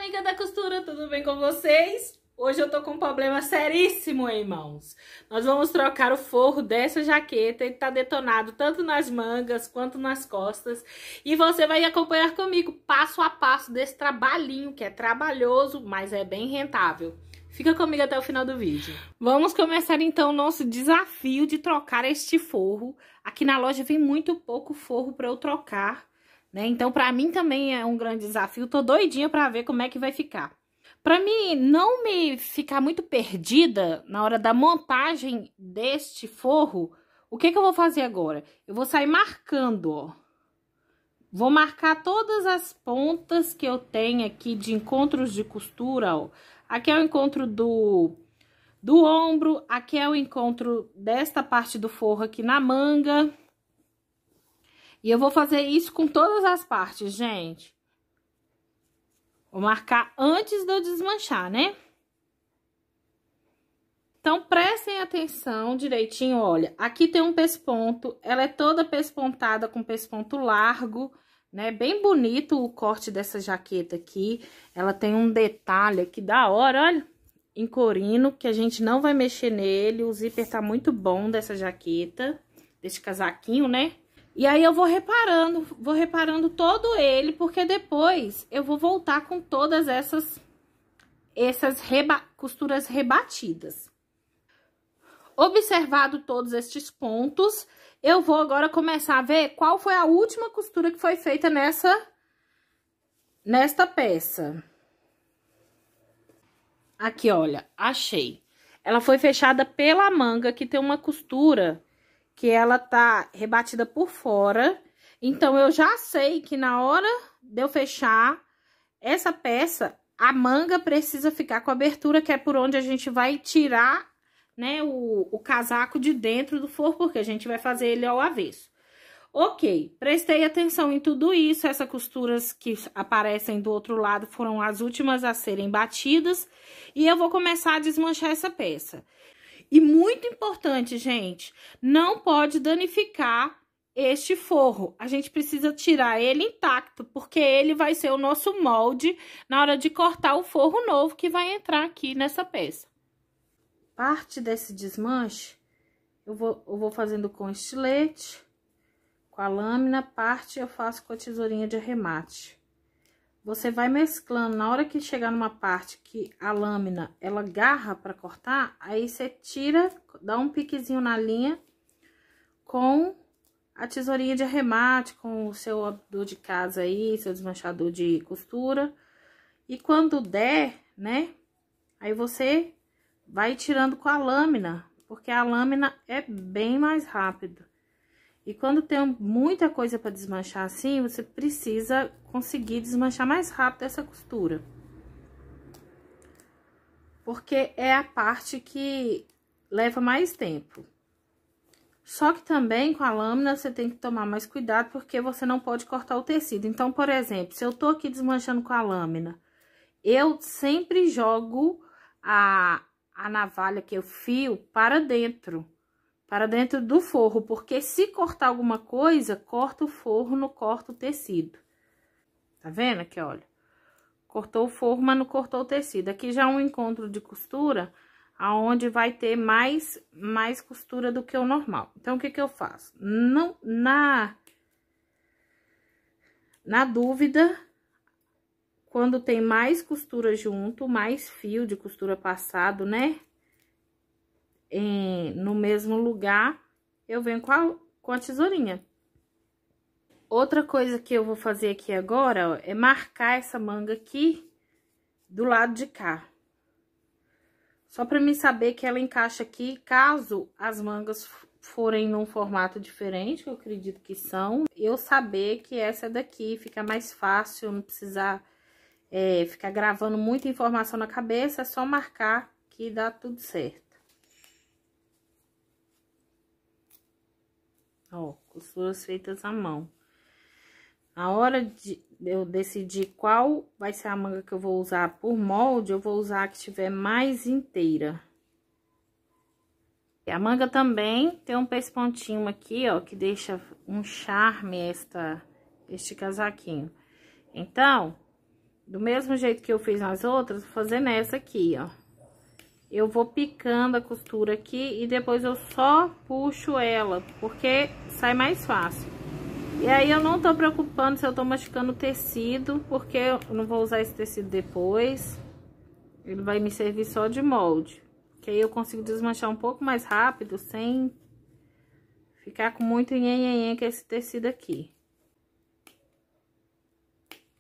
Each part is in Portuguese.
amiga da costura, tudo bem com vocês? Hoje eu tô com um problema seríssimo em mãos. Nós vamos trocar o forro dessa jaqueta, ele tá detonado tanto nas mangas quanto nas costas. E você vai acompanhar comigo passo a passo desse trabalhinho, que é trabalhoso, mas é bem rentável. Fica comigo até o final do vídeo. Vamos começar então o nosso desafio de trocar este forro. Aqui na loja vem muito pouco forro para eu trocar, né? Então, pra mim também é um grande desafio. Tô doidinha pra ver como é que vai ficar. Pra mim não me ficar muito perdida na hora da montagem deste forro, o que que eu vou fazer agora? Eu vou sair marcando, ó. Vou marcar todas as pontas que eu tenho aqui de encontros de costura, ó. Aqui é o encontro do ombro, aqui é o encontro desta parte do forro aqui na manga. E eu vou fazer isso com todas as partes, gente. Vou marcar antes de eu desmanchar, né? Então, prestem atenção direitinho, olha. Aqui tem um pesponto, ela é toda pespontada com pesponto largo, né? Bem bonito o corte dessa jaqueta aqui. Ela tem um detalhe aqui da hora, olha. Em corino, que a gente não vai mexer nele. O zíper tá muito bom dessa jaqueta, desse casaquinho, né? E aí eu vou reparando todo ele, porque depois eu vou voltar com todas essas costuras rebatidas. Observado todos estes pontos, eu vou agora começar a ver qual foi a última costura que foi feita nesta peça. Aqui, olha, achei. Ela foi fechada pela manga, que tem uma costura que ela tá rebatida por fora. Então, eu já sei que na hora de eu fechar essa peça, a manga precisa ficar com a abertura, que é por onde a gente vai tirar, né, o casaco de dentro do forro, porque a gente vai fazer ele ao avesso. Ok, prestei atenção em tudo isso. Essas costuras que aparecem do outro lado foram as últimas a serem batidas. E eu vou começar a desmanchar essa peça. E muito importante, gente, não pode danificar este forro. A gente precisa tirar ele intacto, porque ele vai ser o nosso molde na hora de cortar o forro novo que vai entrar aqui nessa peça. Parte desse desmanche, eu vou fazendo com estilete, com a lâmina, parte eu faço com a tesourinha de arremate. Você vai mesclando, na hora que chegar numa parte que a lâmina, ela agarra para cortar, aí você tira, dá um piquezinho na linha com a tesourinha de arremate, com o seu abridor de casa aí, seu desmanchador de costura. E quando der, né, aí você vai tirando com a lâmina, porque a lâmina é bem mais rápido. E quando tem muita coisa para desmanchar assim, você precisa conseguir desmanchar mais rápido essa costura. Porque é a parte que leva mais tempo. Só que também com a lâmina você tem que tomar mais cuidado, porque você não pode cortar o tecido. Então, por exemplo, se eu tô aqui desmanchando com a lâmina, eu sempre jogo a navalha que eu fio para dentro do forro, porque se cortar alguma coisa, corta o forro, não corta o tecido. Tá vendo aqui, olha? Cortou o forro, mas não cortou o tecido. Aqui já é um encontro de costura, aonde vai ter mais costura do que o normal. Então, o que que eu faço? Não, na dúvida, quando tem mais costura junto, mais fio de costura passado, né? No mesmo lugar, eu venho com a tesourinha. Outra coisa que eu vou fazer aqui agora, ó, é marcar essa manga aqui do lado de cá. Só pra mim saber que ela encaixa aqui, caso as mangas forem num formato diferente, que eu acredito que são, eu saber que essa daqui fica mais fácil, não precisar ficar gravando muita informação na cabeça, é só marcar que dá tudo certo. Ó, costuras feitas à mão. Na hora de eu decidir qual vai ser a manga que eu vou usar por molde, eu vou usar a que estiver mais inteira. E a manga também tem um pespontinho aqui, ó, que deixa um charme este casaquinho. Então, do mesmo jeito que eu fiz nas outras, vou fazer nessa aqui, ó. Eu vou picando a costura aqui e depois eu só puxo ela, porque sai mais fácil. E aí eu não tô preocupando se eu tô machucando o tecido, porque eu não vou usar esse tecido depois. Ele vai me servir só de molde. Que aí eu consigo desmanchar um pouco mais rápido, sem ficar com muito nhenhenhen com esse tecido aqui.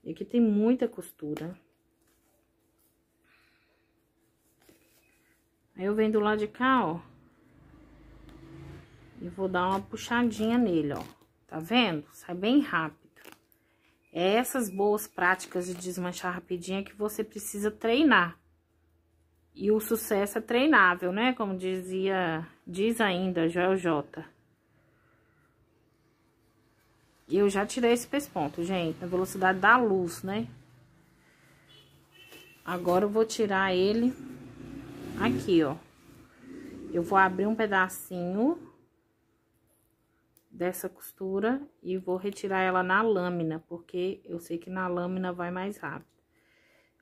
E aqui tem muita costura. Aí eu venho do lado de cá, ó. E vou dar uma puxadinha nele, ó. Tá vendo? Sai bem rápido. É essas boas práticas de desmanchar rapidinho que você precisa treinar. E o sucesso é treinável, né? Como diz ainda Joel J. E eu já tirei esse pesponto, gente, na velocidade da luz, né? Agora eu vou tirar ele aqui, ó. Eu vou abrir um pedacinho dessa costura e vou retirar ela na lâmina, porque eu sei que na lâmina vai mais rápido.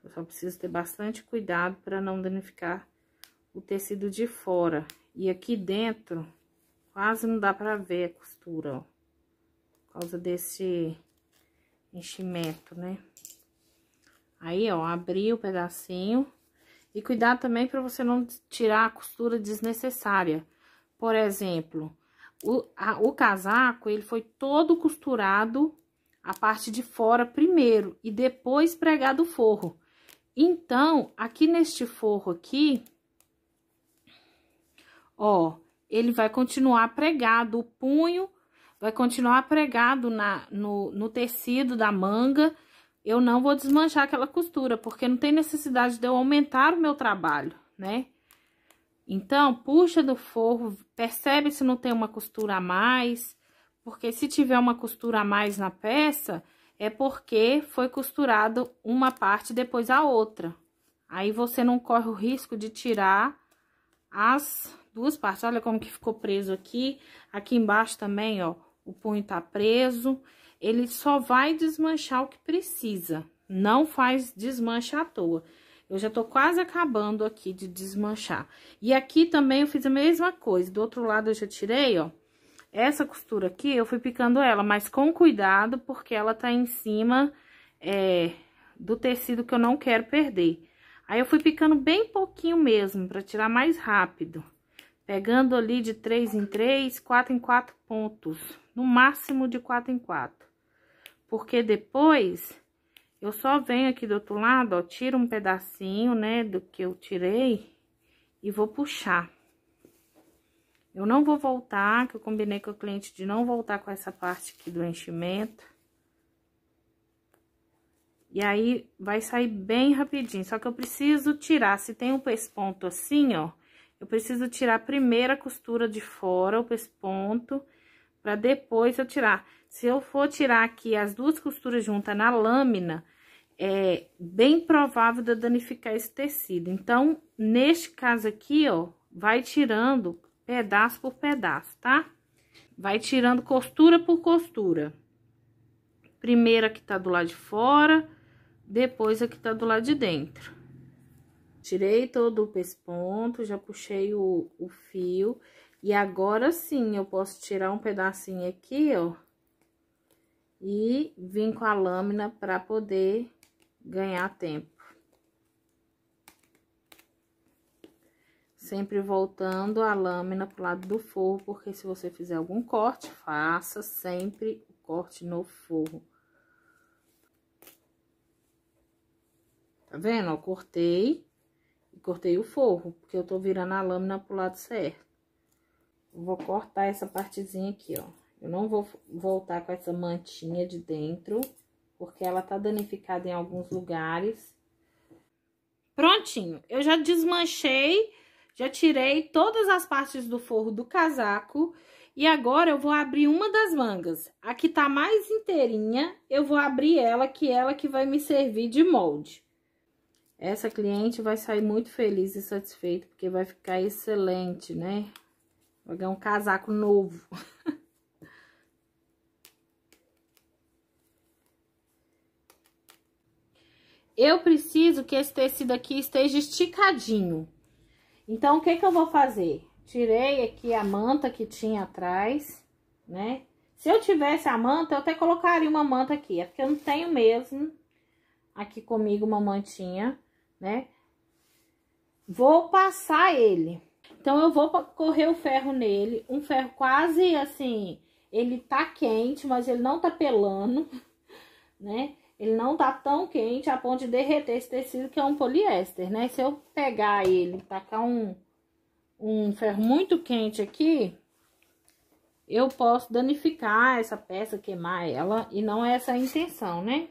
Eu só preciso ter bastante cuidado para não danificar o tecido de fora. E aqui dentro, quase não dá pra ver a costura, ó. Por causa desse enchimento, né? Aí, ó, abri o pedacinho. E cuidado também para você não tirar a costura desnecessária. Por exemplo, o casaco, ele foi todo costurado a parte de fora primeiro e depois pregado o forro. Então, aqui neste forro aqui, ó, ele vai continuar pregado, o punho vai continuar pregado no tecido da manga. Eu não vou desmanchar aquela costura, porque não tem necessidade de eu aumentar o meu trabalho, né? Então, puxa do forro, percebe se não tem uma costura a mais, porque se tiver uma costura a mais na peça, é porque foi costurado uma parte depois a outra. Aí, você não corre o risco de tirar as duas partes. Olha como que ficou preso aqui. Aqui embaixo também, ó, o punho tá preso. Ele só vai desmanchar o que precisa, não faz desmancha à toa. Eu já tô quase acabando aqui de desmanchar. E aqui também eu fiz a mesma coisa, do outro lado eu já tirei, ó. Essa costura aqui eu fui picando ela, mas com cuidado, porque ela tá em cima do tecido que eu não quero perder. Aí eu fui picando bem pouquinho mesmo, pra tirar mais rápido. Pegando ali de 3 em 3, 4 em 4 pontos, no máximo de 4 em 4. Porque depois, eu só venho aqui do outro lado, ó, tiro um pedacinho, né, do que eu tirei e vou puxar. Eu não vou voltar, que eu combinei com o cliente de não voltar com essa parte aqui do enchimento. E aí, vai sair bem rapidinho, só que eu preciso tirar, se tem um pesponto assim, ó, eu preciso tirar primeiro a costura de fora, o pesponto, pra depois eu tirar. Se eu for tirar aqui as duas costuras juntas na lâmina, é bem provável de eu danificar esse tecido. Então, neste caso aqui, ó, vai tirando pedaço por pedaço, tá? Vai tirando costura por costura. Primeiro a que tá do lado de fora, depois a que tá do lado de dentro. Tirei todo o pesponto, já puxei o fio. E agora sim, eu posso tirar um pedacinho aqui, ó. E vim com a lâmina para poder ganhar tempo. Sempre voltando a lâmina pro lado do forro, porque se você fizer algum corte, faça sempre o corte no forro. Tá vendo? Ó, cortei e cortei o forro, porque eu tô virando a lâmina pro lado certo. Eu vou cortar essa partezinha aqui, ó. Eu não vou voltar com essa mantinha de dentro, porque ela tá danificada em alguns lugares. Prontinho, eu já desmanchei, já tirei todas as partes do forro do casaco. E agora eu vou abrir uma das mangas. A que tá mais inteirinha, eu vou abrir ela que vai me servir de molde. Essa cliente vai sair muito feliz e satisfeita, porque vai ficar excelente, né? Vai ganhar um casaco novo. eu preciso que esse tecido aqui esteja esticadinho. Então, o que que eu vou fazer? Tirei aqui a manta que tinha atrás, né? Se eu tivesse a manta, eu até colocaria uma manta aqui. É porque eu não tenho mesmo aqui comigo uma mantinha, né? Vou passar ele. Então, eu vou correr o ferro nele. Um ferro quase assim, ele tá quente, mas ele não tá pelando, né? Ele não tá tão quente a ponto de derreter esse tecido, que é um poliéster, né? Se eu pegar ele, tacar um ferro muito quente aqui, eu posso danificar essa peça, queimar ela, e não é essa a intenção, né?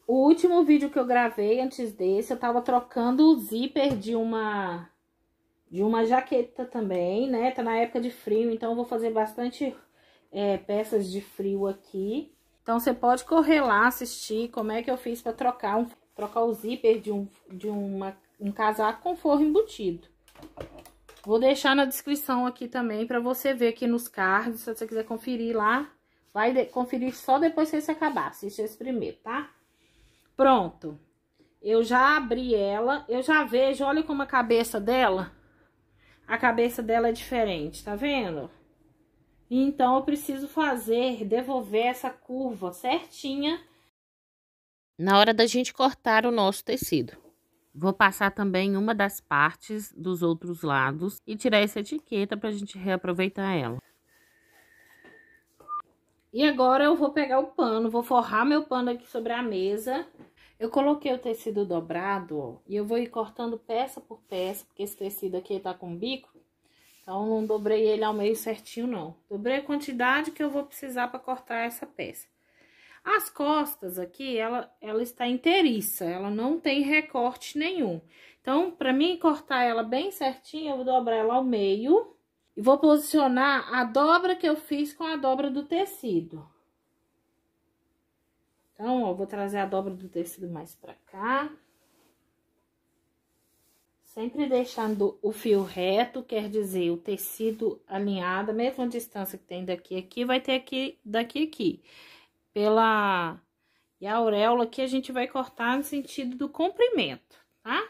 O último vídeo que eu gravei antes desse, eu tava trocando o zíper de uma jaqueta também, né? Tá na época de frio, então eu vou fazer bastante peças de frio aqui. Então, você pode correr lá, assistir como é que eu fiz pra trocar o zíper de um casaco com forro embutido. Vou deixar na descrição aqui também pra você ver aqui nos cards, se você quiser conferir lá. Vai conferir só depois que você acabar, assiste esse primeiro, tá? Pronto. Eu já abri ela, eu já vejo, olha como a cabeça dela é diferente, tá vendo? Então, eu preciso devolver essa curva certinha na hora da gente cortar o nosso tecido. Vou passar também uma das partes dos outros lados e tirar essa etiqueta pra gente reaproveitar ela. E agora eu vou pegar o pano, vou forrar meu pano aqui sobre a mesa. Eu coloquei o tecido dobrado, ó, e eu vou ir cortando peça por peça, porque esse tecido aqui tá com bico. Então, não dobrei ele ao meio certinho, não. Dobrei a quantidade que eu vou precisar para cortar essa peça. As costas aqui, ela está inteiriça, ela não tem recorte nenhum. Então, para mim cortar ela bem certinho, eu vou dobrar ela ao meio e vou posicionar a dobra que eu fiz com a dobra do tecido. Então, ó, vou trazer a dobra do tecido mais para cá. Sempre deixando o fio reto, quer dizer, o tecido alinhado, a mesma distância que tem daqui a aqui, vai ter aqui, daqui a aqui. E a auréola aqui a gente vai cortar no sentido do comprimento, tá?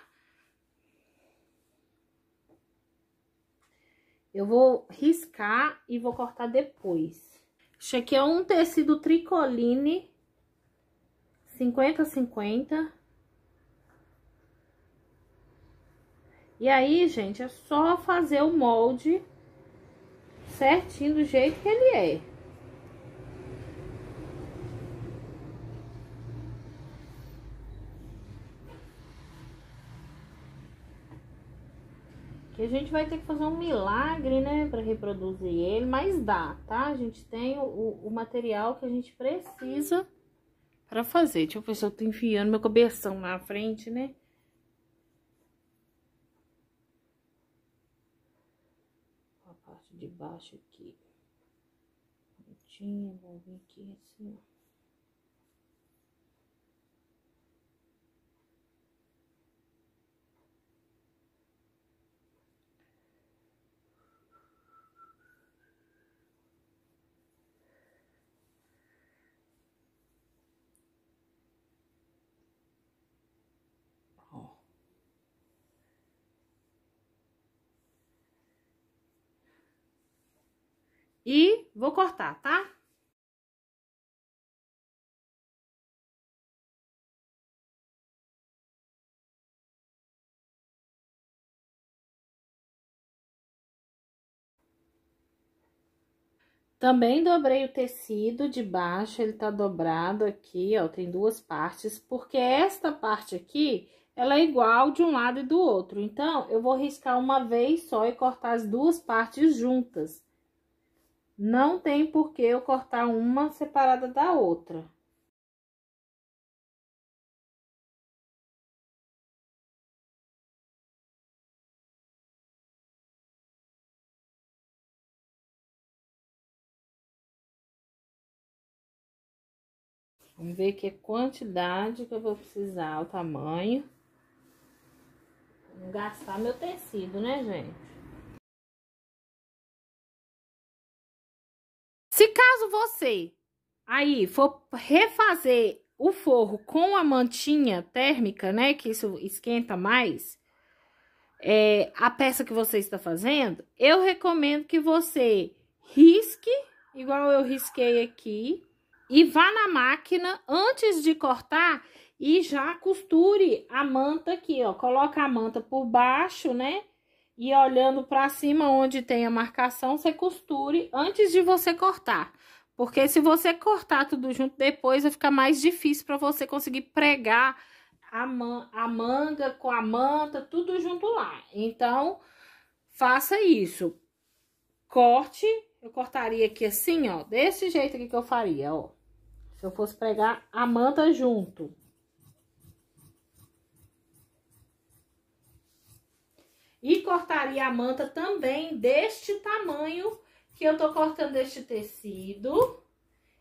Eu vou riscar e vou cortar depois. Isso aqui é um tecido tricoline 50-50. E aí, gente, é só fazer o molde certinho do jeito que ele é. Que a gente vai ter que fazer um milagre, né, pra reproduzir ele, mas dá, tá? A gente tem o material que a gente precisa pra fazer. Deixa eu ver se eu tô enfiando meu cabeção na frente, né? De baixo aqui, pontinha, vou vir aqui assim, ó. E vou cortar, tá? Também dobrei o tecido de baixo, ele tá dobrado aqui, ó, tem duas partes, porque esta parte aqui, ela é igual de um lado e do outro. Então, eu vou riscar uma vez só e cortar as duas partes juntas. Não tem por que eu cortar uma separada da outra. Vamos ver que quantidade que eu vou precisar, o tamanho. Não gastar meu tecido, né, gente? Se caso você aí for refazer o forro com a mantinha térmica, né, que isso esquenta mais, a peça que você está fazendo, eu recomendo que você risque, igual eu risquei aqui, e vá na máquina antes de cortar e já costure a manta aqui, ó. Coloca a manta por baixo, né? E olhando pra cima onde tem a marcação, você costure antes de você cortar. Porque se você cortar tudo junto depois, vai ficar mais difícil pra você conseguir pregar a manga com a manta, tudo junto lá. Então, faça isso. Corte, eu cortaria aqui assim, ó, desse jeito aqui que eu faria, ó. Se eu fosse pregar a manta junto. E cortaria a manta também deste tamanho que eu tô cortando este tecido.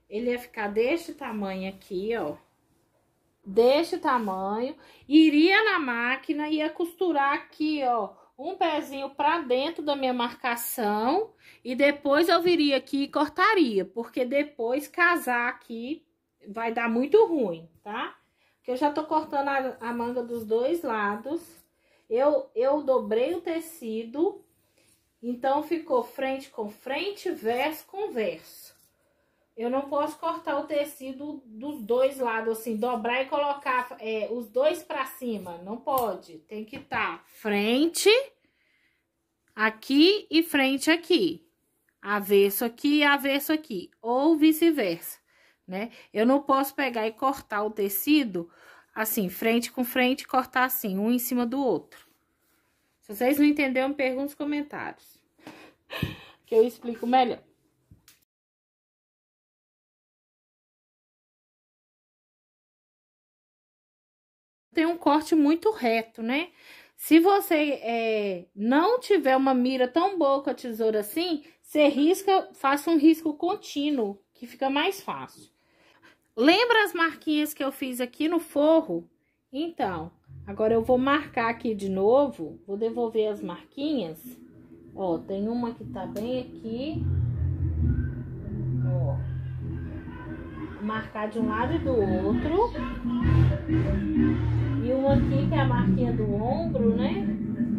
Ele ia ficar deste tamanho aqui, ó. Deste tamanho. Iria na máquina, ia costurar aqui, ó, um pezinho pra dentro da minha marcação. E depois eu viria aqui e cortaria, porque depois casar aqui vai dar muito ruim, tá? Porque eu já tô cortando a manga dos dois lados. Eu dobrei o tecido, então ficou frente com frente, verso com verso. Eu não posso cortar o tecido dos dois lados, assim, dobrar e colocar os dois pra cima. Não pode. Tem que estar frente aqui e frente aqui. Avesso aqui e avesso aqui. Ou vice-versa, né? Eu não posso pegar e cortar o tecido assim, frente com frente, cortar assim, um em cima do outro. Se vocês não entenderam, me perguntem nos comentários, que eu explico melhor. Tem um corte muito reto, né? Se você não tiver uma mira tão boa com a tesoura assim, você risca, faça um risco contínuo, que fica mais fácil. Lembra as marquinhas que eu fiz aqui no forro? Então, agora eu vou marcar aqui de novo, vou devolver as marquinhas. Ó, tem uma que tá bem aqui. Ó. Vou marcar de um lado e do outro. E uma aqui que é a marquinha do ombro, né?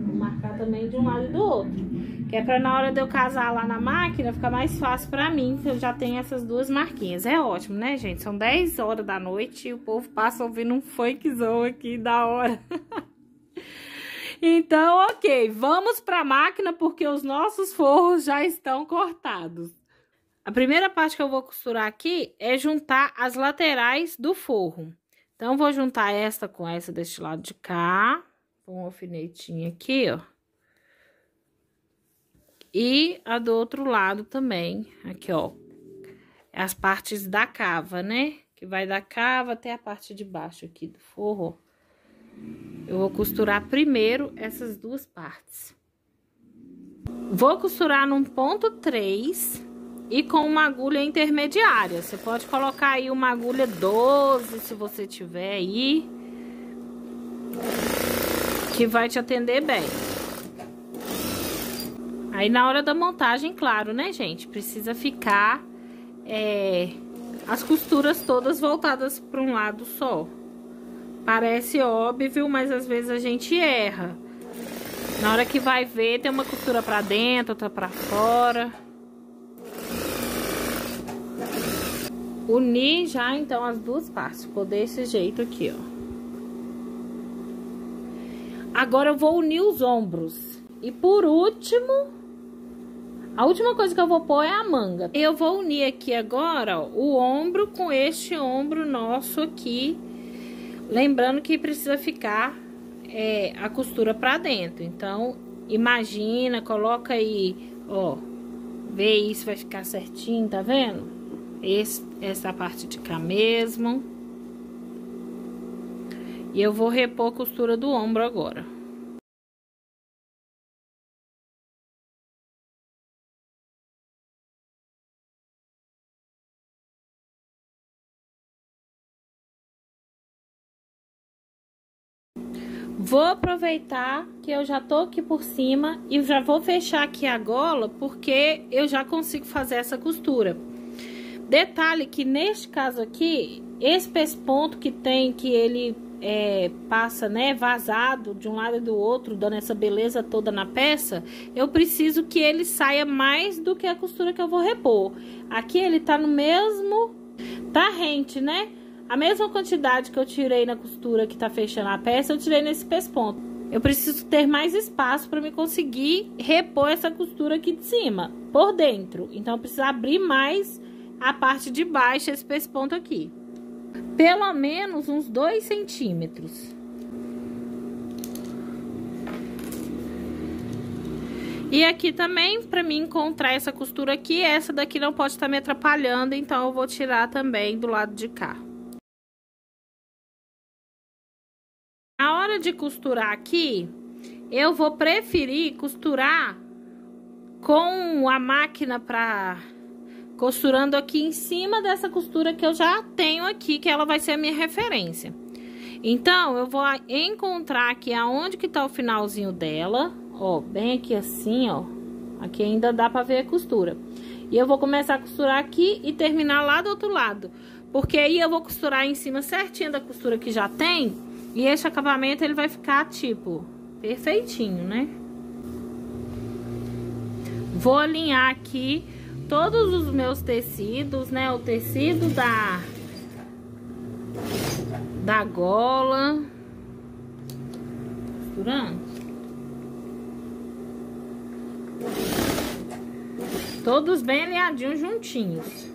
Vou marcar também de um lado e do outro. Que é pra na hora de eu casar lá na máquina, ficar mais fácil pra mim, que eu já tenho essas duas marquinhas. É ótimo, né, gente? São 10 horas da noite e o povo passa ouvindo um funkzão aqui da hora. Então, ok, vamos pra máquina porque os nossos forros já estão cortados. A primeira parte que eu vou costurar aqui é juntar as laterais do forro. Então, vou juntar esta com essa deste lado de cá, com um alfinetinho aqui, ó. E a do outro lado também, aqui, ó, as partes da cava, né? Que vai da cava até a parte de baixo aqui do forro. Eu vou costurar primeiro essas duas partes. Vou costurar num ponto 3 e com uma agulha intermediária. Você pode colocar aí uma agulha 12, se você tiver aí, que vai te atender bem. Aí, na hora da montagem, claro, né, gente? Precisa ficar as costuras todas voltadas para um lado só. Parece óbvio, mas às vezes a gente erra. Na hora que vai ver, tem uma costura para dentro, outra para fora. Unir já, então, as duas partes. Ficou desse jeito aqui, ó. Agora, eu vou unir os ombros. E, por último... a última coisa que eu vou pôr é a manga. Eu vou unir aqui agora, ó, o ombro com este ombro nosso aqui. Lembrando que precisa ficar a costura pra dentro. Então, imagina, coloca aí, ó. Vê isso, vai ficar certinho, tá vendo? Essa parte de cá mesmo. E eu vou repor a costura do ombro agora. Vou aproveitar que eu já tô aqui por cima e já vou fechar aqui a gola, porque eu já consigo fazer essa costura. Detalhe que neste caso aqui, esse pesponto que tem, que ele passa, né, vazado de um lado e do outro, dando essa beleza toda na peça, eu preciso que ele saia mais do que a costura que eu vou repor. Aqui ele tá no mesmo, tá rente, né? A mesma quantidade que eu tirei na costura que tá fechando a peça, eu tirei nesse pesponto. Eu preciso ter mais espaço para me conseguir repor essa costura aqui de cima, por dentro. Então, eu preciso abrir mais a parte de baixo, esse pesponto aqui. Pelo menos uns 2 centímetros. E aqui também, para mim encontrar essa costura aqui, essa daqui não pode estar me atrapalhando, então eu vou tirar também do lado de cá. Na hora de costurar aqui, eu vou preferir costurar com a máquina costurando aqui em cima dessa costura que eu já tenho aqui, que ela vai ser a minha referência. Então, eu vou encontrar aqui aonde que tá o finalzinho dela, ó, bem aqui assim, ó. Aqui ainda dá pra ver a costura. E eu vou começar a costurar aqui e terminar lá do outro lado. Porque aí eu vou costurar em cima certinho da costura que já tem. E esse acabamento, ele vai ficar, tipo, perfeitinho, né? Vou alinhar aqui todos os meus tecidos, né? O tecido da gola. Costurando. Todos bem alinhadinhos, juntinhos.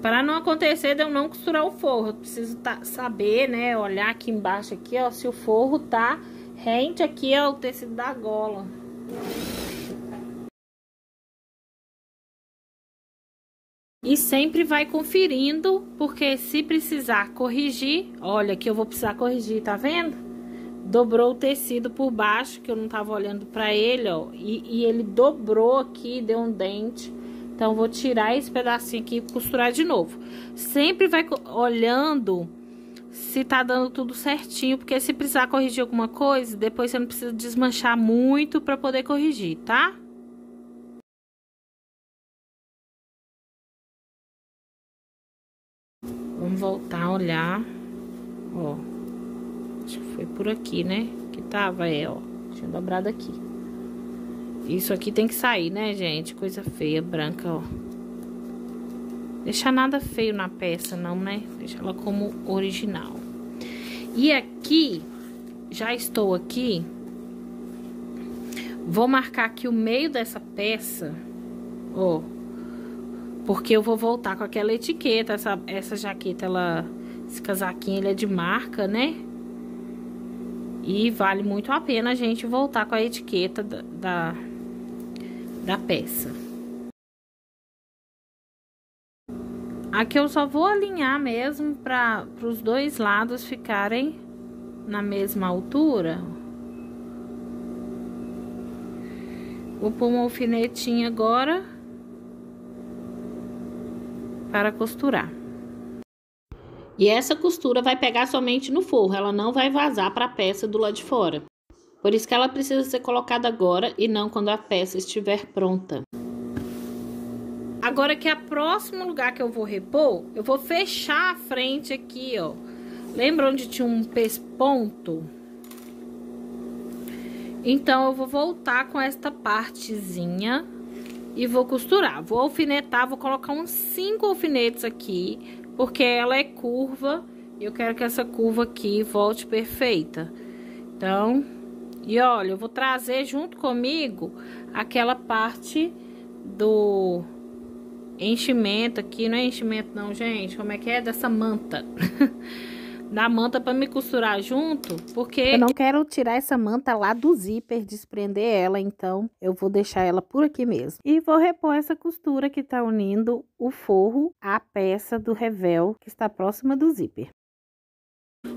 Para não acontecer de eu não costurar o forro. Eu preciso saber, né? Olhar aqui embaixo, aqui, ó, se o forro tá rente aqui ao tecido da gola. E sempre vai conferindo, porque se precisar corrigir, olha que eu vou precisar corrigir, tá vendo? Dobrou o tecido por baixo, que eu não tava olhando pra ele, ó. E ele dobrou aqui, deu um dente. Então, vou tirar esse pedacinho aqui e costurar de novo. Sempre vai olhando se tá dando tudo certinho, porque se precisar corrigir alguma coisa, depois você não precisa desmanchar muito pra poder corrigir, tá? Vamos voltar a olhar, ó, acho que foi por aqui, né, que tava, ó, tinha dobrado aqui. Isso aqui tem que sair, né, gente, coisa feia, branca, ó. Deixa nada feio na peça, não, né, deixa ela como original. E aqui, já estou aqui, vou marcar aqui o meio dessa peça, ó. Porque eu vou voltar com aquela etiqueta, essa jaqueta, esse casaquinho, ele é de marca, né? E vale muito a pena a gente voltar com a etiqueta da peça. Aqui eu só vou alinhar mesmo para os dois lados ficarem na mesma altura. Vou pôr um alfinetinho agora para costurar. E essa costura vai pegar somente no forro, ela não vai vazar para a peça do lado de fora. Por isso que ela precisa ser colocada agora e não quando a peça estiver pronta. Agora que é o próximo lugar que eu vou repor, eu vou fechar a frente aqui, ó. Lembra onde tinha um pesponto? Então, eu vou voltar com esta partezinha e vou costurar. Vou alfinetar, vou colocar uns 5 alfinetes aqui, porque ela é curva e eu quero que essa curva aqui volte perfeita. Então, e olha, eu vou trazer junto comigo aquela parte do enchimento aqui, não é enchimento não, gente, como é que é? Dessa manta. Da manta para me costurar junto, porque eu não quero tirar essa manta lá do zíper, desprender ela, então eu vou deixar ela por aqui mesmo. E vou repor essa costura que tá unindo o forro à peça do revel que está próxima do zíper.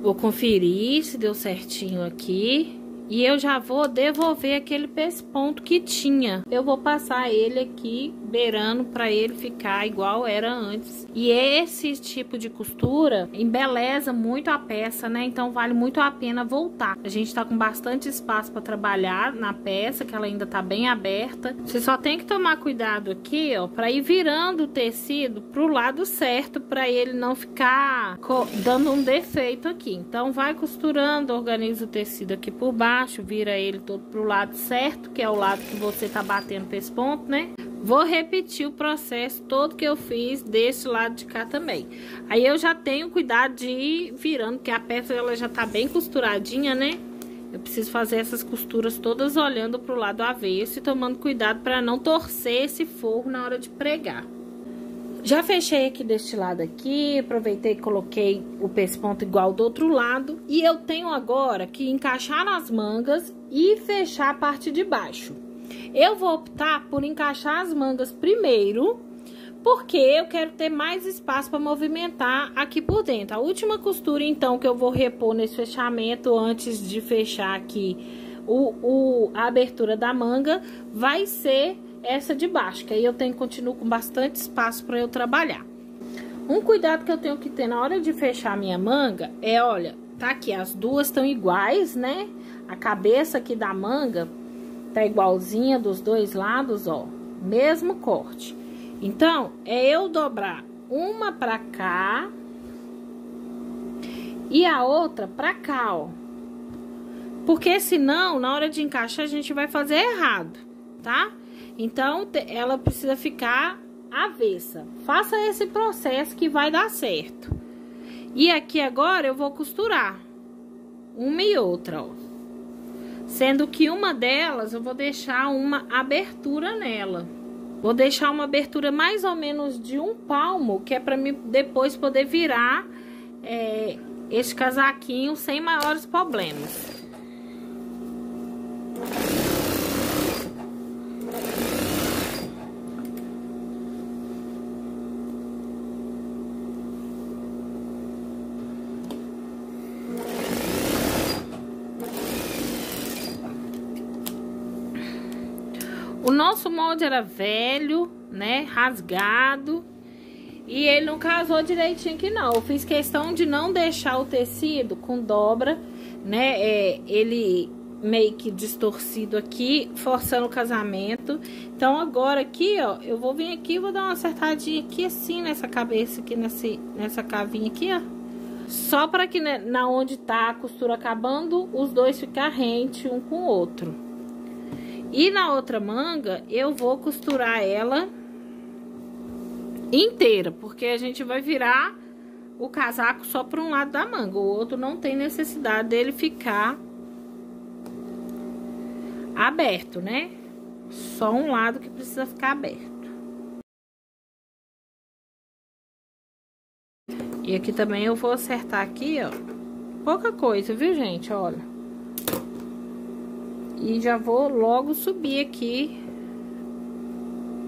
Vou conferir se deu certinho aqui e eu já vou devolver aquele pesponto que tinha. Eu vou passar ele aqui beirando para ele ficar igual era antes. E esse tipo de costura embeleza muito a peça, né? Então vale muito a pena voltar. A gente tá com bastante espaço para trabalhar na peça, que ela ainda tá bem aberta. Você só tem que tomar cuidado aqui, ó, para ir virando o tecido pro lado certo, para ele não ficar dando um defeito aqui. Então vai costurando, organiza o tecido aqui por baixo, vira ele todo pro lado certo, que é o lado que você tá batendo pra esse ponto, né? Vou repetir o processo todo que eu fiz desse lado de cá também. Aí eu já tenho cuidado de ir virando, porque a peça ela já tá bem costuradinha, né? Eu preciso fazer essas costuras todas olhando pro lado avesso e tomando cuidado para não torcer esse forro na hora de pregar. Já fechei aqui deste lado aqui, aproveitei e coloquei o pesponto igual do outro lado. E eu tenho agora que encaixar nas mangas e fechar a parte de baixo. Eu vou optar por encaixar as mangas primeiro, porque eu quero ter mais espaço para movimentar aqui por dentro. A última costura, então, que eu vou repor nesse fechamento antes de fechar aqui a abertura da manga, vai ser essa de baixo, que aí eu continuo com bastante espaço para eu trabalhar. Um cuidado que eu tenho que ter na hora de fechar a minha manga é, olha, tá aqui, as duas estão iguais, né? A cabeça aqui da manga tá igualzinha dos dois lados, ó, mesmo corte. Então, é eu dobrar uma pra cá e a outra pra cá, ó. Porque senão, na hora de encaixar, a gente vai fazer errado, tá? Então, ela precisa ficar avessa. Faça esse processo que vai dar certo. E aqui agora eu vou costurar uma e outra, ó. Sendo que uma delas eu vou deixar uma abertura nela. Vou deixar uma abertura mais ou menos de 1 palmo, que é para mim depois poder virar este casaquinho sem maiores problemas. O nosso molde era velho, né, rasgado, e ele não casou direitinho aqui não. Eu fiz questão de não deixar o tecido com dobra, né, ele meio que distorcido aqui, forçando o casamento. Então agora aqui, ó, eu vou vir aqui e vou dar uma acertadinha aqui assim nessa cabeça aqui, nessa cavinha aqui, ó. Só para que, né, na onde tá a costura acabando, os dois ficar rente um com o outro. E na outra manga, eu vou costurar ela inteira, porque a gente vai virar o casaco só para um lado da manga. O outro não tem necessidade dele ficar aberto, né? Só um lado que precisa ficar aberto. E aqui também eu vou acertar aqui, ó, pouca coisa, viu, gente? Olha. E já vou logo subir aqui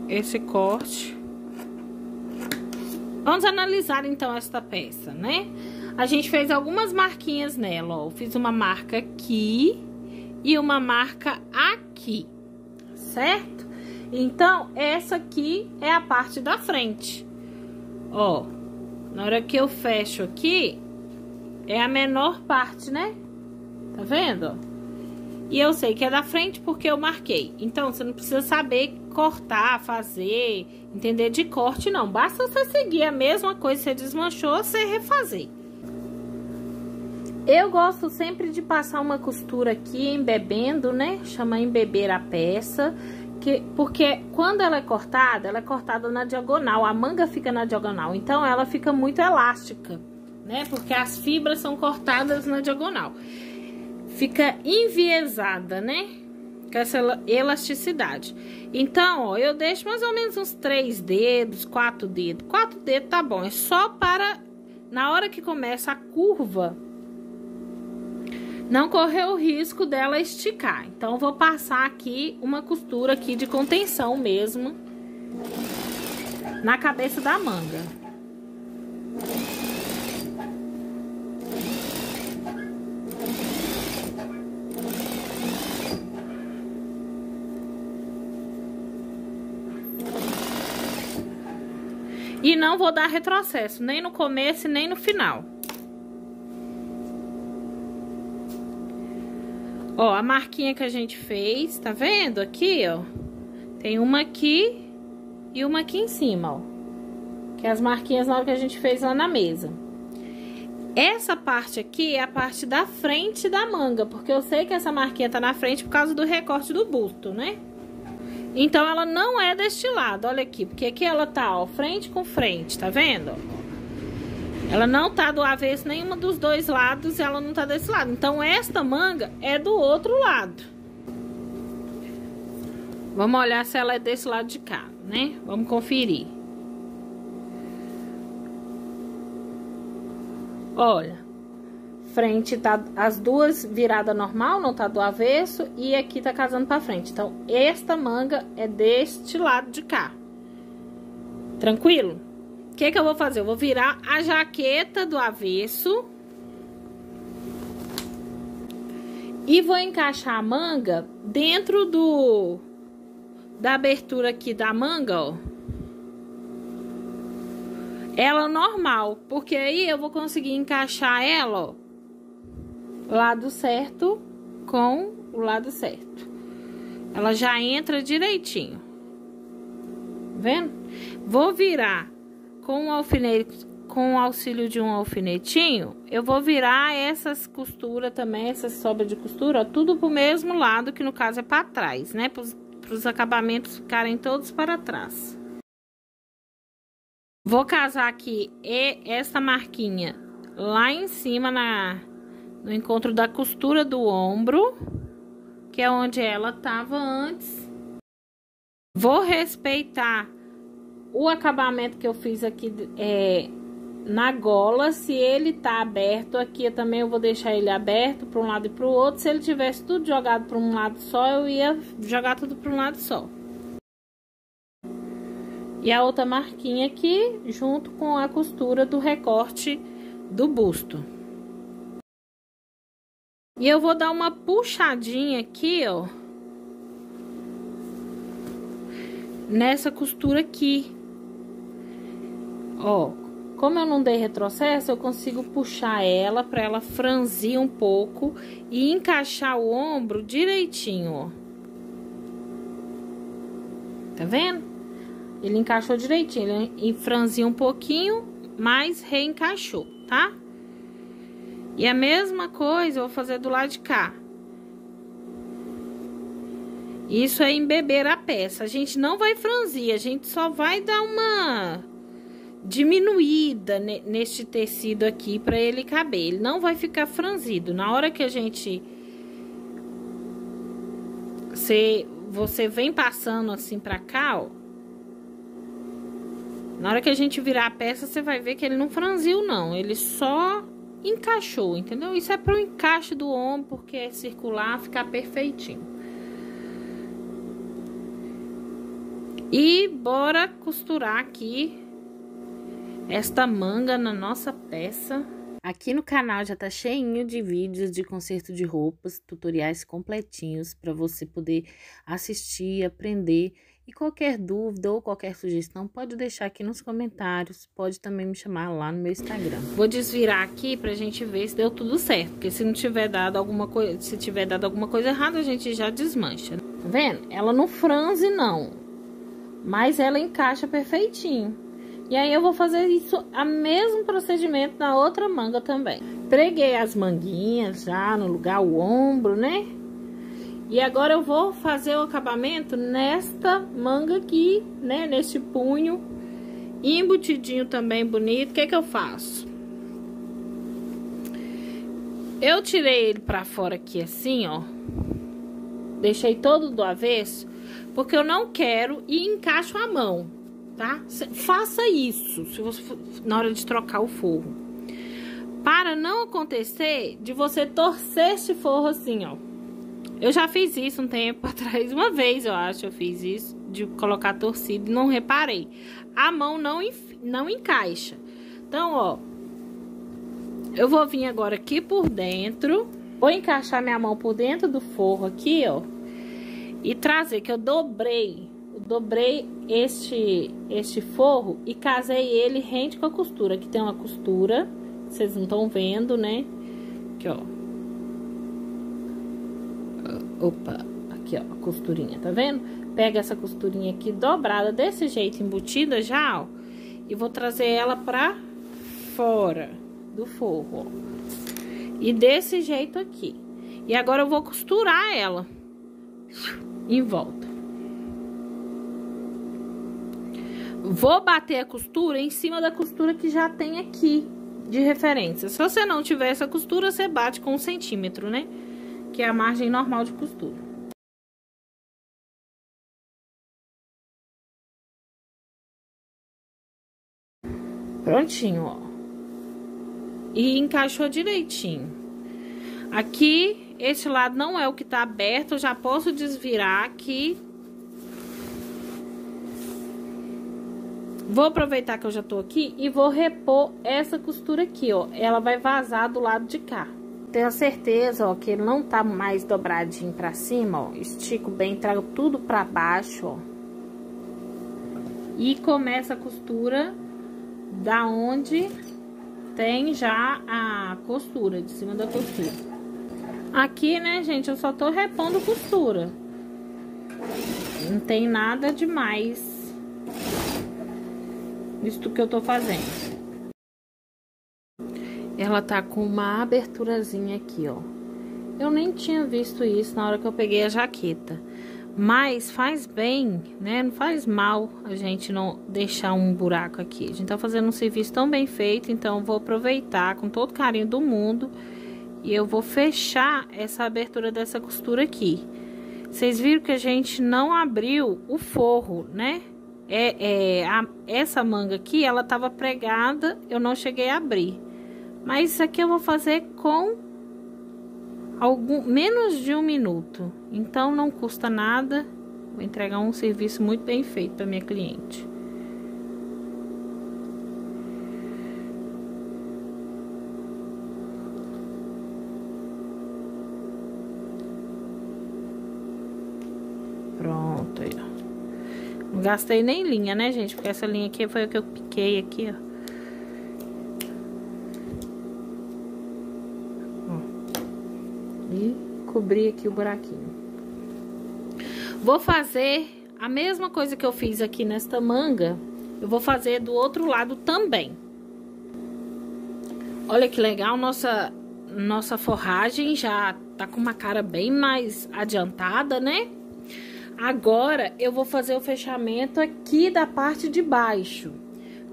esse corte. Vamos analisar então esta peça, né? A gente fez algumas marquinhas nela, ó. Eu fiz uma marca aqui e uma marca aqui, certo? Então, essa aqui é a parte da frente. Ó, na hora que eu fecho aqui, é a menor parte, né? Tá vendo, ó? E eu sei que é da frente porque eu marquei. Então, você não precisa saber cortar, fazer, entender de corte, não. Basta você seguir a mesma coisa, você desmanchou, você refazer. Eu gosto sempre de passar uma costura aqui, embebendo, né? Chama embeber a peça. Porque quando ela é cortada na diagonal. A manga fica na diagonal. Então, ela fica muito elástica, né? Porque as fibras são cortadas na diagonal. Fica enviesada, né? Com essa elasticidade. Então, ó, eu deixo mais ou menos uns 3 dedos, 4 dedos. 4 dedos tá bom. É só para, na hora que começa a curva, não correr o risco dela esticar. Então, eu vou passar aqui uma costura aqui de contenção mesmo na cabeça da manga. E não vou dar retrocesso, nem no começo nem no final. Ó, a marquinha que a gente fez, tá vendo aqui, ó? Tem uma aqui e uma aqui em cima, ó. Que é as marquinhas na hora que a gente fez lá na mesa. Essa parte aqui é a parte da frente da manga, porque eu sei que essa marquinha tá na frente por causa do recorte do busto, né? Então, ela não é deste lado, olha aqui. Porque aqui ela tá, ó, frente com frente, tá vendo? Ela não tá do avesso nenhuma dos dois lados, ela não tá desse lado. Então, esta manga é do outro lado. Vamos olhar se ela é desse lado de cá, né? Vamos conferir. Olha, frente tá as duas viradas normal, não tá do avesso, e aqui tá casando pra frente. Então, esta manga é deste lado de cá. Tranquilo? O que que eu vou fazer? Eu vou virar a jaqueta do avesso. E vou encaixar a manga dentro da abertura aqui da manga, ó. Ela normal, porque aí eu vou conseguir encaixar ela, ó, lado certo com o lado certo. Ela já entra direitinho. Vendo? Vou virar com o alfinete, com o auxílio de um alfinetinho, eu vou virar essas costuras também, essas sobras de costura, ó, tudo pro mesmo lado, que no caso é para trás, né? Para os acabamentos ficarem todos para trás. Vou casar aqui essa marquinha lá em cima no encontro da costura do ombro, que é onde ela tava antes. Vou respeitar o acabamento que eu fiz aqui na gola. Se ele tá aberto aqui, eu vou deixar ele aberto para um lado e para o outro. Se ele tivesse tudo jogado para um lado só, eu ia jogar tudo para um lado só. E a outra marquinha aqui, junto com a costura do recorte do busto. E eu vou dar uma puxadinha aqui, ó, nessa costura aqui. Ó, como eu não dei retrocesso, eu consigo puxar ela pra ela franzir um pouco e encaixar o ombro direitinho, ó. Tá vendo? Ele encaixou direitinho, ele franziu um pouquinho, mas reencaixou, tá? E a mesma coisa eu vou fazer do lado de cá. Isso é embeber a peça. A gente não vai franzir, a gente só vai dar uma diminuída neste tecido aqui para ele caber. Ele não vai ficar franzido. Na hora que a gente... Você vem passando assim pra cá, ó. Na hora que a gente virar a peça, você vai ver que ele não franziu, não. Ele só encaixou, entendeu? Isso é pro encaixe do ombro, porque é circular, ficar perfeitinho. E bora costurar aqui esta manga na nossa peça. Aqui no canal já tá cheinho de vídeos de conserto de roupas, tutoriais completinhos para você poder assistir, aprender. E qualquer dúvida ou qualquer sugestão, pode deixar aqui nos comentários, pode também me chamar lá no meu Instagram. Vou desvirar aqui pra gente ver se deu tudo certo, porque se não tiver dado alguma coisa, se tiver dado alguma coisa errada, a gente já desmancha. Tá vendo? Ela não franze não, mas ela encaixa perfeitinho. E aí eu vou fazer isso, o mesmo procedimento na outra manga também. Preguei as manguinhas já no lugar, o ombro, né? E agora eu vou fazer o acabamento nesta manga aqui, né? Neste punho. Embutidinho também bonito. O que que eu faço? Eu tirei ele pra fora aqui assim, ó. Deixei todo do avesso, porque eu não quero e encaixo a mão, tá? Faça isso, se você for, na hora de trocar o forro. Para não acontecer de você torcer este forro assim, ó. Eu já fiz isso um tempo atrás, uma vez eu acho, eu fiz isso, de colocar torcido e não reparei. A mão não encaixa. Então, ó, eu vou vir agora aqui por dentro, vou encaixar minha mão por dentro do forro aqui, ó, e trazer, que eu dobrei este forro e casei ele rente com a costura. Aqui tem uma costura, vocês não estão vendo, né? Aqui, ó. Opa, aqui, ó, a costurinha, tá vendo? Pega essa costurinha aqui dobrada desse jeito, embutida já, ó. E vou trazer ela pra fora do forro, ó. E desse jeito aqui. E agora eu vou costurar ela em volta. Vou bater a costura em cima da costura que já tem aqui de referência. Se você não tiver essa costura, você bate com 1 centímetro, né? Que é a margem normal de costura. Prontinho, ó. E encaixou direitinho. Aqui, esse lado não é o que tá aberto, eu já posso desvirar aqui. Vou aproveitar que eu já tô aqui e vou repor essa costura aqui, ó. Ela vai vazar do lado de cá. Tenho certeza, ó, que ele não tá mais dobradinho pra cima, ó. Estico bem, trago tudo pra baixo, ó. E começa a costura da onde tem já a costura, de cima da costura. Aqui, né, gente, eu só tô repondo costura. Não tem nada demais isso que eu tô fazendo. Ela tá com uma aberturazinha aqui, ó. Eu nem tinha visto isso na hora que eu peguei a jaqueta. Mas faz bem, né? Não faz mal a gente não deixar um buraco aqui. A gente tá fazendo um serviço tão bem feito, então eu vou aproveitar com todo carinho do mundo. E eu vou fechar essa abertura dessa costura aqui. Vocês viram que a gente não abriu o forro, né? Essa manga aqui, ela tava pregada, eu não cheguei a abrir. Mas isso aqui eu vou fazer com menos de 1 minuto. Então, não custa nada. Vou entregar um serviço muito bem feito para minha cliente. Pronto, aí, ó. Não gastei nem linha, né, gente? Porque essa linha aqui foi a que eu piquei aqui, ó. E cobri aqui o buraquinho. Vou fazer a mesma coisa que eu fiz aqui nesta manga. Eu vou fazer do outro lado também. Olha que legal, nossa forragem já tá com uma cara bem mais adiantada, né? Agora, eu vou fazer o fechamento aqui da parte de baixo.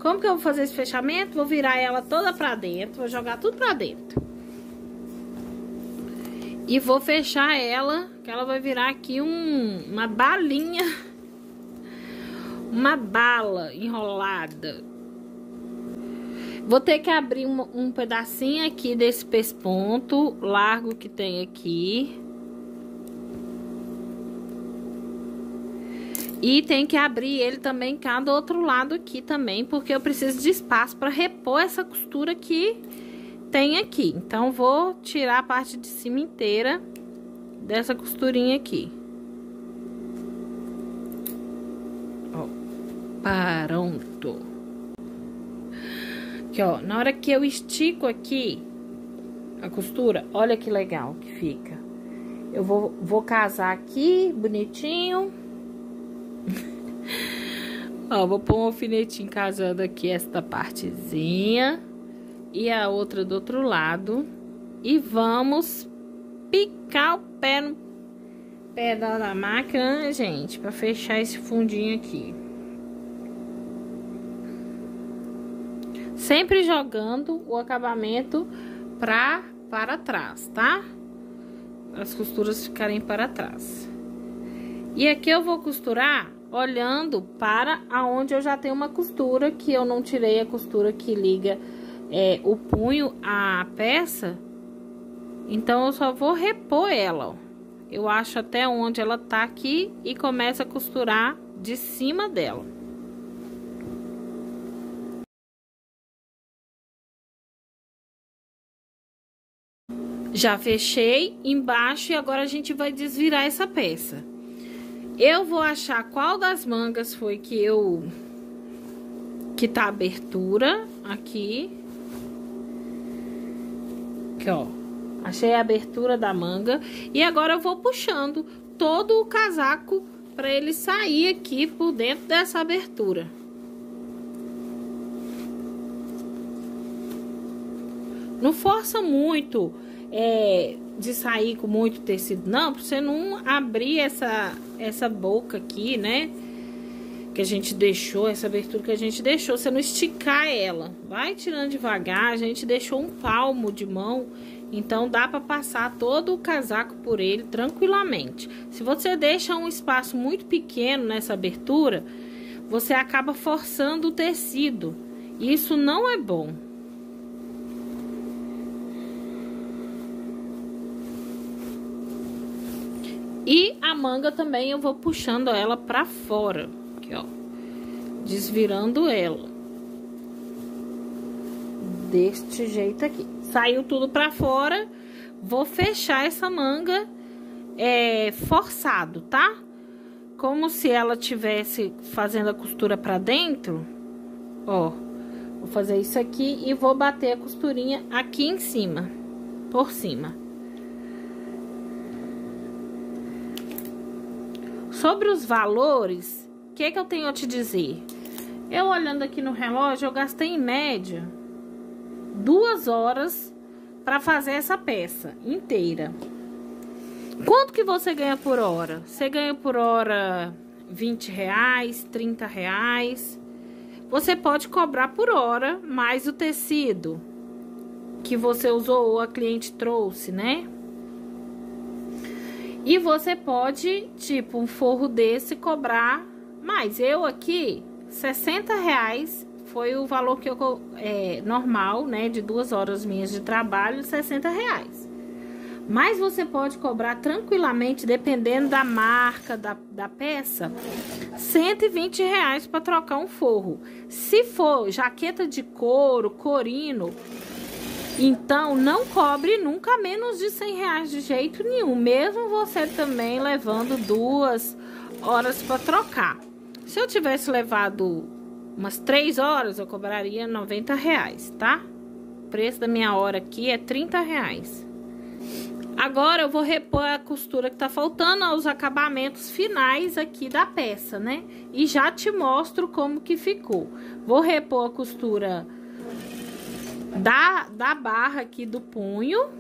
Como que eu vou fazer esse fechamento? Vou virar ela toda pra dentro, vou jogar tudo pra dentro. E vou fechar ela, que ela vai virar aqui uma balinha. Uma bala enrolada. Vou ter que abrir um pedacinho aqui desse pesponto largo que tem aqui. E tem que abrir ele também cá do outro lado aqui também, porque eu preciso de espaço para repor essa costura que tem aqui. Então, vou tirar a parte de cima inteira dessa costurinha aqui. Ó, pronto. Aqui, ó, na hora que eu estico aqui a costura, olha que legal que fica. Eu vou casar aqui, bonitinho. Ó, vou pôr um alfinetinho casando aqui esta partezinha e a outra do outro lado. E vamos picar o pé no pedal da máquina, né, gente? Pra fechar esse fundinho aqui. Sempre jogando o acabamento para trás, tá? As costuras ficarem para trás. E aqui eu vou costurar olhando para aonde eu já tenho uma costura, que eu não tirei a costura que liga o punho à peça. Então, eu só vou repor ela, ó. Eu acho até onde ela tá aqui e começo a costurar de cima dela. Já fechei embaixo e agora a gente vai desvirar essa peça. Eu vou achar qual das mangas foi que tá a abertura aqui. Aqui, ó. Achei a abertura da manga. E agora eu vou puxando todo o casaco pra ele sair aqui por dentro dessa abertura. Não força muito de sair com muito tecido, não, pra você não abrir essa boca aqui, né? Que a gente deixou, essa abertura que a gente deixou, você não esticar ela. Vai tirando devagar, a gente deixou um palmo de mão, então dá pra passar todo o casaco por ele tranquilamente. Se você deixa um espaço muito pequeno nessa abertura, você acaba forçando o tecido. E isso não é bom. E a manga também eu vou puxando ela pra fora, aqui, ó, desvirando ela. Deste jeito aqui. Saiu tudo pra fora, vou fechar essa manga forçado, tá? Como se ela tivesse fazendo a costura pra dentro, ó. Vou fazer isso aqui e vou bater a costurinha aqui em cima, por cima. Sobre os valores, o que eu tenho a te dizer? Eu olhando aqui no relógio, eu gastei em média 2 horas para fazer essa peça inteira. Quanto que você ganha por hora? Você ganha por hora R$20, R$30. Você pode cobrar por hora mais o tecido que você usou ou a cliente trouxe, né? E você pode, tipo, um forro desse cobrar mais. Eu aqui, R$60 foi o valor que eu normal, né? De 2 horas minhas de trabalho, R$60. Mas você pode cobrar tranquilamente, dependendo da marca da peça, R$120 para trocar um forro. Se for jaqueta de couro, corino, então, não cobre nunca menos de R$100 de jeito nenhum, mesmo você também levando 2 horas para trocar. Se eu tivesse levado umas 3 horas, eu cobraria R$90, tá? O preço da minha hora aqui é R$30. Agora, eu vou repor a costura que tá faltando aos acabamentos finais aqui da peça, né? E já te mostro como que ficou. Vou repor a costura da barra aqui do punho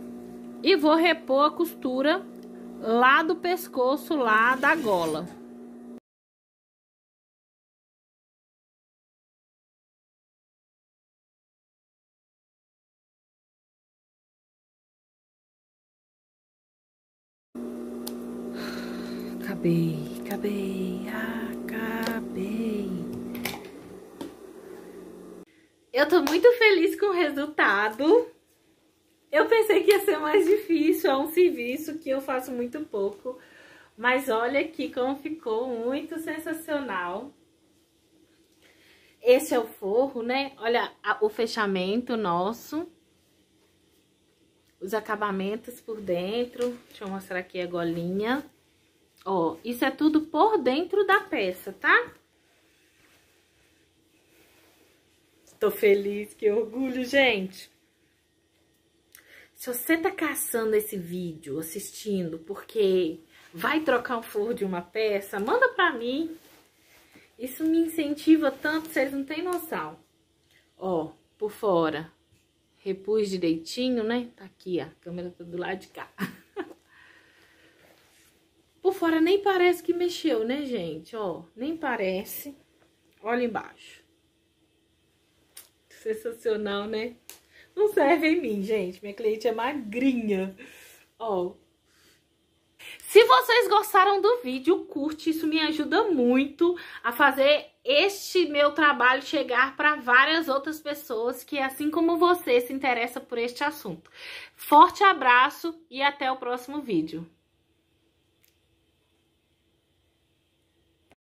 e vou repor a costura lá do pescoço, lá da gola. Acabei. Eu tô muito feliz com o resultado. Eu pensei que ia ser mais difícil, é um serviço que eu faço muito pouco. Mas olha aqui como ficou, muito sensacional. Esse é o forro, né? Olha o fechamento nosso. Os acabamentos por dentro. Deixa eu mostrar aqui a golinha. Ó, isso é tudo por dentro da peça, tá? Tô feliz, que orgulho, gente. Se você tá caçando esse vídeo, assistindo, porque vai trocar o forro de uma peça, manda pra mim. Isso me incentiva tanto, vocês não têm noção. Ó, por fora, repus direitinho, né? Tá aqui, ó, a câmera tá do lado de cá. Por fora nem parece que mexeu, né, gente? Ó, nem parece. Olha embaixo. Sensacional, né? Não serve em mim, gente. Minha cliente é magrinha. Ó. Se vocês gostaram do vídeo, curte. Isso me ajuda muito a fazer este meu trabalho chegar para várias outras pessoas que, assim como você, se interessam por este assunto. Forte abraço e até o próximo vídeo.